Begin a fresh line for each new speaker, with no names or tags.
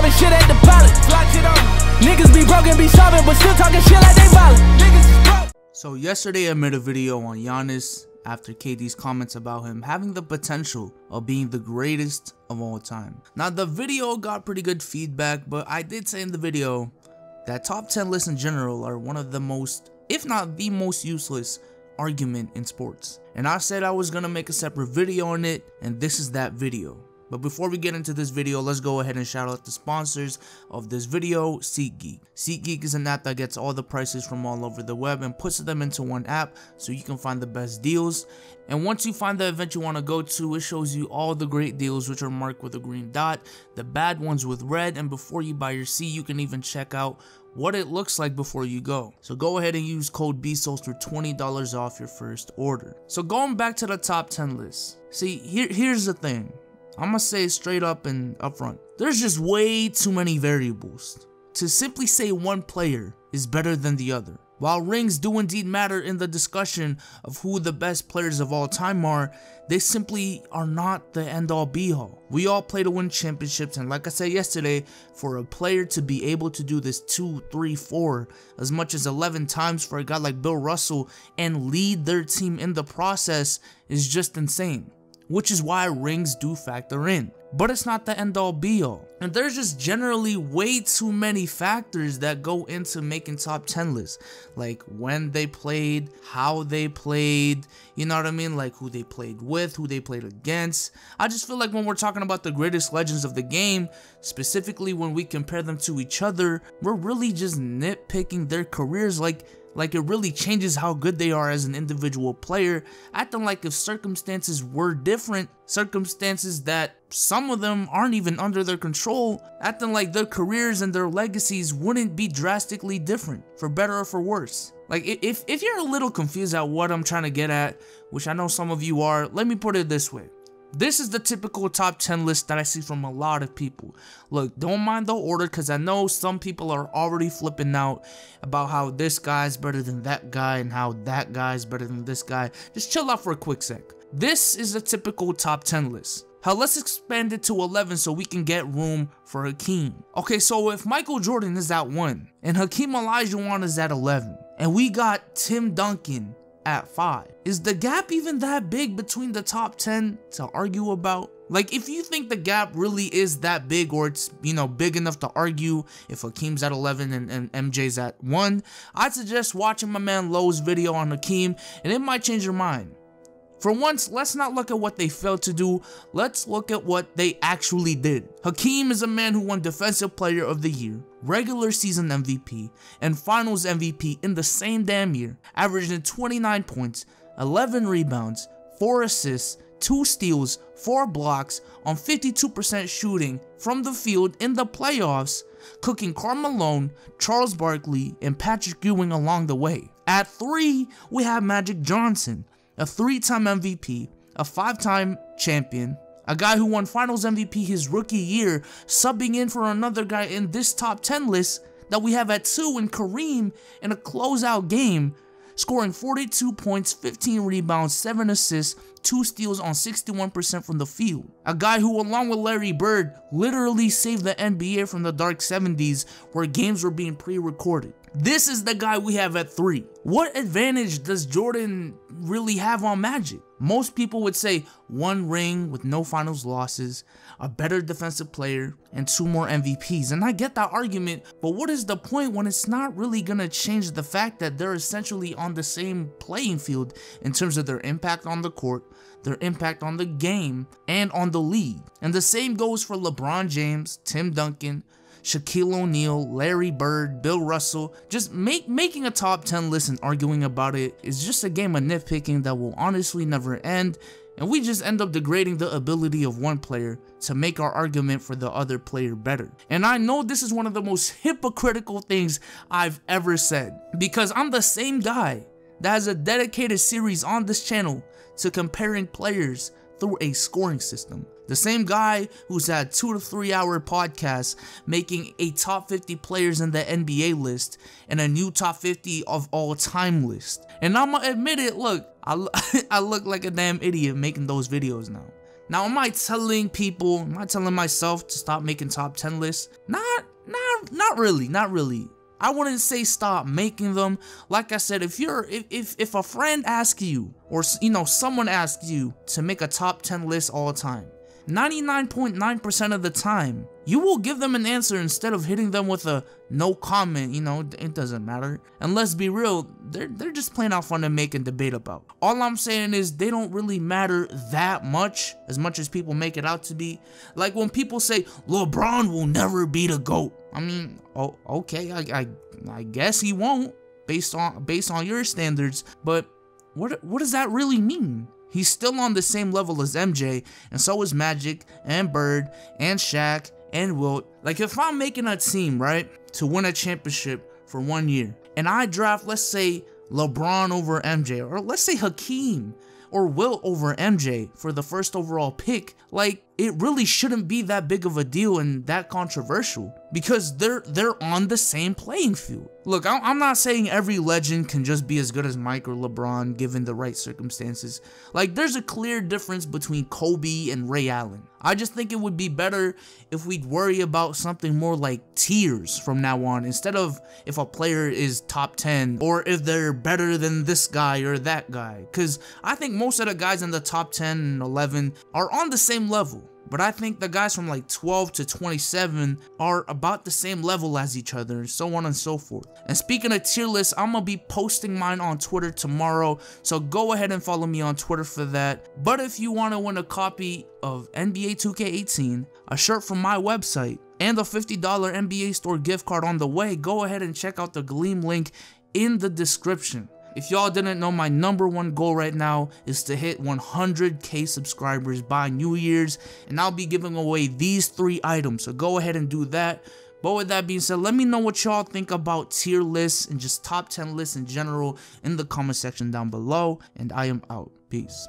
dropping shit at the pilot. Niggas be broken, be sobbing, but still talking shit like they violent. Niggas is broke.
So yesterday I made a video on Giannis after KD's comments about him having the potential of being the greatest of all time. Now the video got pretty good feedback, but I did say in the video that top 10 lists in general are one of the most, if not the most useless argument in sports. And I said I was gonna make a separate video on it, and this is that video. But before we get into this video, let's go ahead and shout out the sponsors of this video, SeatGeek. SeatGeek is an app that gets all the prices from all over the web and puts them into one app so you can find the best deals. And once you find the event you want to go to, it shows you all the great deals, which are marked with a green dot, the bad ones with red, and before you buy your seat, you can even check out what it looks like before you go. So go ahead and use code BSOS for $20 off your first order. So going back to the top 10 list, see, here's the thing. I'm gonna say it straight up and up front. There's just way too many variables to simply say one player is better than the other. While rings do indeed matter in the discussion of who the best players of all time are, they simply are not the end-all be-all. We all play to win championships, and like I said yesterday, for a player to be able to do this 2, 3, 4, as much as 11 times for a guy like Bill Russell and lead their team in the process is just insane. Which is why rings do factor in. But it's not the end all be all. And there's just generally way too many factors that go into making top 10 lists. Like when they played, how they played, you know what I mean? Like who they played with, who they played against. I just feel like when we're talking about the greatest legends of the game, specifically when we compare them to each other, we're really just nitpicking their careers like it really changes how good they are as an individual player, acting like if circumstances were different, circumstances that some of them aren't even under their control, acting like their careers and their legacies wouldn't be drastically different, for better or for worse. Like, if you're a little confused at what I'm trying to get at, which I know some of you are, let me put it this way. This is the typical top 10 list that I see from a lot of people. Look, don't mind the order because I know some people are already flipping out about how this guy's better than that guy and how that guy's better than this guy. Just chill out for a quick sec. This is a typical top 10 list. Hell, let's expand it to 11 so we can get room for Hakeem. Okay, so if Michael Jordan is at 1 and Hakeem Olajuwon is at 11 and we got Tim Duncan at 5. Is the gap even that big between the top 10 to argue about? Like, if you think the gap really is that big, or it's, you know, big enough to argue if Hakeem's at 11 and MJ's at 1, I'd suggest watching my man Lowe's video on Hakeem, and it might change your mind. For once, let's not look at what they failed to do, let's look at what they actually did. Hakeem is a man who won Defensive Player of the Year, regular season MVP, and Finals MVP in the same damn year, averaging 29 points, 11 rebounds, 4 assists, 2 steals, 4 blocks on 52% shooting from the field in the playoffs, cooking Karl Malone, Charles Barkley, and Patrick Ewing along the way. At 3, we have Magic Johnson, a 3-time MVP, a 5-time champion, a guy who won Finals MVP his rookie year, subbing in for another guy in this top 10 list that we have at 2 in Kareem in a closeout game, scoring 42 points, 15 rebounds, 7 assists, 2 steals on 61% from the field. A guy who, along with Larry Bird, literally saved the NBA from the dark 70s where games were being pre-recorded. This is the guy we have at 3. What advantage does Jordan really have on Magic? Most people would say 1 ring with no finals losses, a better defensive player, and 2 more MVPs. And I get that argument, but what is the point when it's not really gonna change the fact that they're essentially on the same playing field in terms of their impact on the court, their impact on the game, and on the league. And the same goes for LeBron James, Tim Duncan, Shaquille O'Neal, Larry Bird, Bill Russell. Just making a top 10 list and arguing about it is just a game of nitpicking that will honestly never end, and we just end up degrading the ability of one player to make our argument for the other player better. And I know this is one of the most hypocritical things I've ever said, because I'm the same guy that has a dedicated series on this channel to comparing players through a scoring system. The same guy who's had 2 to 3 hour podcasts making a top 50 players in the NBA list and a new top 50 of all time list. And I'ma admit it, look, I look like a damn idiot making those videos now. Now, am I telling people, am I telling myself to stop making top 10 lists? Not really. I wouldn't say stop making them. Like I said, if a friend asks you, or someone asks you to make a top 10 list all the time, 99.9% of the time, you will give them an answer instead of hitting them with a no comment. It doesn't matter. And let's be real, they're just plain out fun to make and debate about. All I'm saying is they don't really matter that much as people make it out to be. Like when people say LeBron will never be the GOAT. I mean, oh, okay, I guess he won't based on your standards, but what does that really mean? He's still on the same level as MJ, and so is Magic, and Bird, and Shaq, and Wilt. Like, if I'm making a team, right, to win a championship for 1 year, and I draft, let's say, LeBron over MJ, or let's say Hakeem or Wilt over MJ for the first overall pick, like, it really shouldn't be that big of a deal and that controversial, because they're on the same playing field. Look, I'm not saying every legend can just be as good as Mike or LeBron given the right circumstances. Like, there's a clear difference between Kobe and Ray Allen. I just think it would be better if we'd worry about something more like tiers from now on, instead of if a player is top 10 or if they're better than this guy or that guy. Because I think most of the guys in the top 10 and 11 are on the same level. But I think the guys from like 12 to 27 are about the same level as each other, and so on and so forth. And speaking of tier lists, I'm gonna be posting mine on Twitter tomorrow, so go ahead and follow me on Twitter for that. But if you want to win a copy of NBA 2K18, a shirt from my website, and a $50 NBA store gift card on the way, go ahead and check out the Gleam link in the description. If y'all didn't know, my #1 goal right now is to hit 100K subscribers by New Year's, and I'll be giving away these 3 items, so go ahead and do that. But with that being said, let me know what y'all think about tier lists and just top 10 lists in general in the comment section down below, and I am out. Peace.